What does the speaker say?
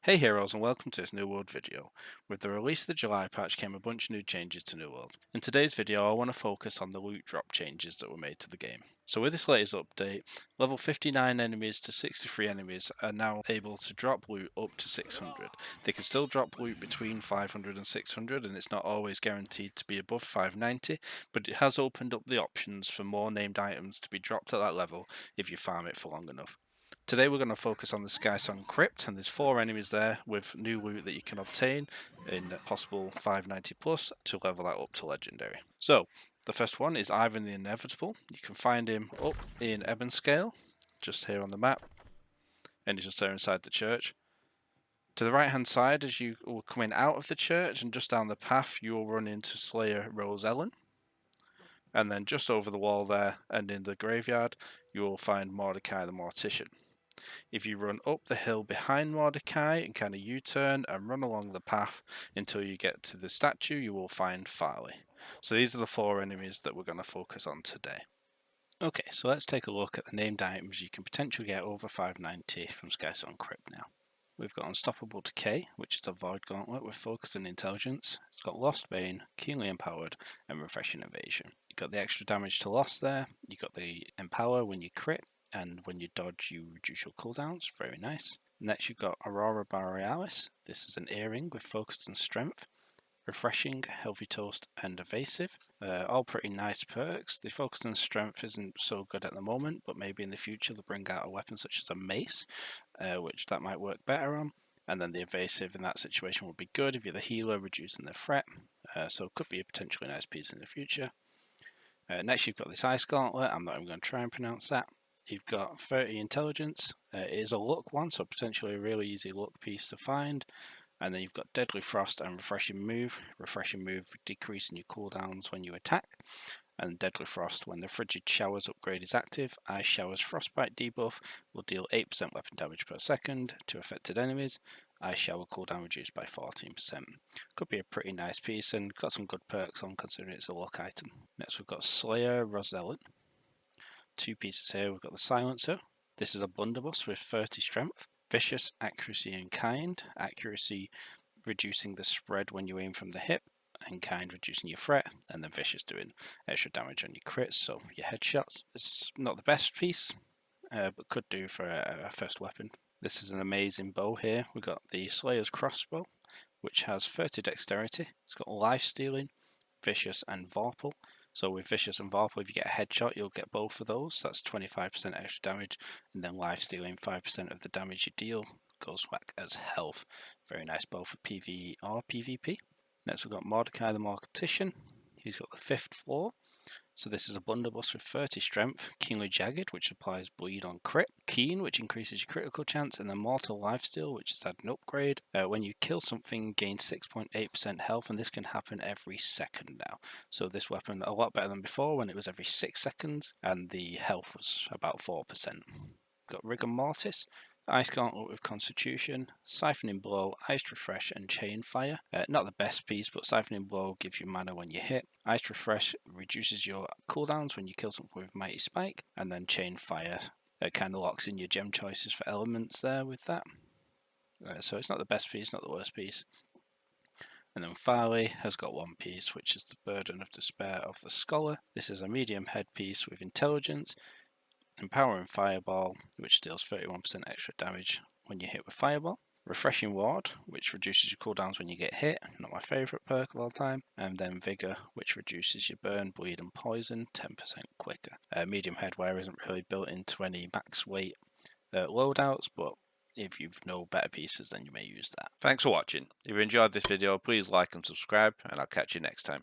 Hey heroes and welcome to this New World video. With the release of the July patch came a bunch of new changes to New World. In today's video I want to focus on the loot drop changes that were made to the game. So with this latest update, level 59 enemies to 63 enemies are now able to drop loot up to 600. They can still drop loot between 500 and 600 and it's not always guaranteed to be above 590, but it has opened up the options for more named items to be dropped at that level if you farm it for long enough. Today we're going to focus on the Skysong Crypt, and there's 4 enemies there with new loot that you can obtain in possible 590 plus to level that up to legendary. So the first one is Ivan the Inevitable. You can find him up in Ebonscale, just here on the map, and he's just there inside the church. To the right hand side, as you are coming out of the church and just down the path, you will run into Slayer Rose Ellen. And then just over the wall there and in the graveyard, you will find Mordecai the Mortician. If you run up the hill behind Mordecai and kind of U-turn and run along the path until you get to the statue, you will find Farley. So these are the 4 enemies that we're going to focus on today. Okay, so let's take a look at the named items you can potentially get over 590 from Skysong Crypt now. We've got Unstoppable Decay, which is a Void Gauntlet with Focus and Intelligence. It's got Lost Bane, Keenly Empowered, and Refreshing Evasion. You've got the extra damage to Lost there. You've got the Empower when you crit, and when you dodge you reduce your cooldowns. Very nice. Next you've got Aurora Borealis. This is an earring with Focus and Strength. Refreshing, Healthy Toast, and Evasive. All pretty nice perks. The Focus and Strength isn't so good at the moment, but maybe in the future they'll bring out a weapon such as a mace, which that might work better on. And then the Evasive in that situation would be good if you're the healer, reducing the threat. So it could be a potentially nice piece in the future. Next you've got this Ice Gauntlet. I'm not even going to try and pronounce that. You've got 30 Intelligence. It is a luck one, so potentially a really easy luck piece to find. And then you've got Deadly Frost and Refreshing Move. Refreshing Move decreasing your cooldowns when you attack. And Deadly Frost when the Frigid Showers upgrade is active. Ice Showers Frostbite debuff will deal 8% weapon damage per second to affected enemies. Ice Shower cooldown reduced by 14%. Could be a pretty nice piece and got some good perks on considering it's a luck item. Next we've got Slayer Rosellen. 2 pieces here. We've got the Silencer. This is a blunderbuss with 30 strength. Vicious, Accuracy, and Kind. Accuracy reducing the spread when you aim from the hip, and Kind reducing your threat, and then Vicious doing extra damage on your crits, so your headshots. It's not the best piece, but could do for a first weapon. This is an amazing bow here. We've got the Slayer's Crossbow, which has 30 dexterity. It's got life stealing, Vicious, and Vorpal. So with Vicious and Vorpal, if you get a headshot, you'll get both of those. That's 25% extra damage, and then life stealing 5% of the damage you deal goes whack as health. Very nice both for PvE or PvP. Next we've got Mordecai the Mortician. He's got the 5th floor. So this is a blunderbuss with 30 strength, Keenly Jagged, which applies bleed on crit, Keen, which increases your critical chance, and then Mortal Lifesteal, which is an upgrade. When you kill something, gain 6.8% health, and this can happen every second now. So this weapon a lot better than before when it was every 6 seconds, and the health was about 4%. Got Rigor Mortis. Ice Gauntlet with Constitution, Siphoning Blow, Iced Refresh, and Chain Fire. Not the best piece, but Siphoning Blow gives you mana when you hit. Iced Refresh reduces your cooldowns when you kill something with Mighty Spike, and then Chain Fire kind of locks in your gem choices for elements there with that. So it's not the best piece, not the worst piece. And then Farley has got 1 piece, which is the Burden of Despair of the Scholar. This is a medium headpiece with Intelligence, Empowering Fireball, which deals 31% extra damage when you hit with Fireball. Refreshing Ward, which reduces your cooldowns when you get hit, not my favourite perk of all time. And then Vigour, which reduces your burn, bleed and poison 10% quicker. Medium Headwear isn't really built into any max weight loadouts, but if you've no better pieces then you may use that. Thanks for watching. If you enjoyed this video, please like and subscribe, and I'll catch you next time.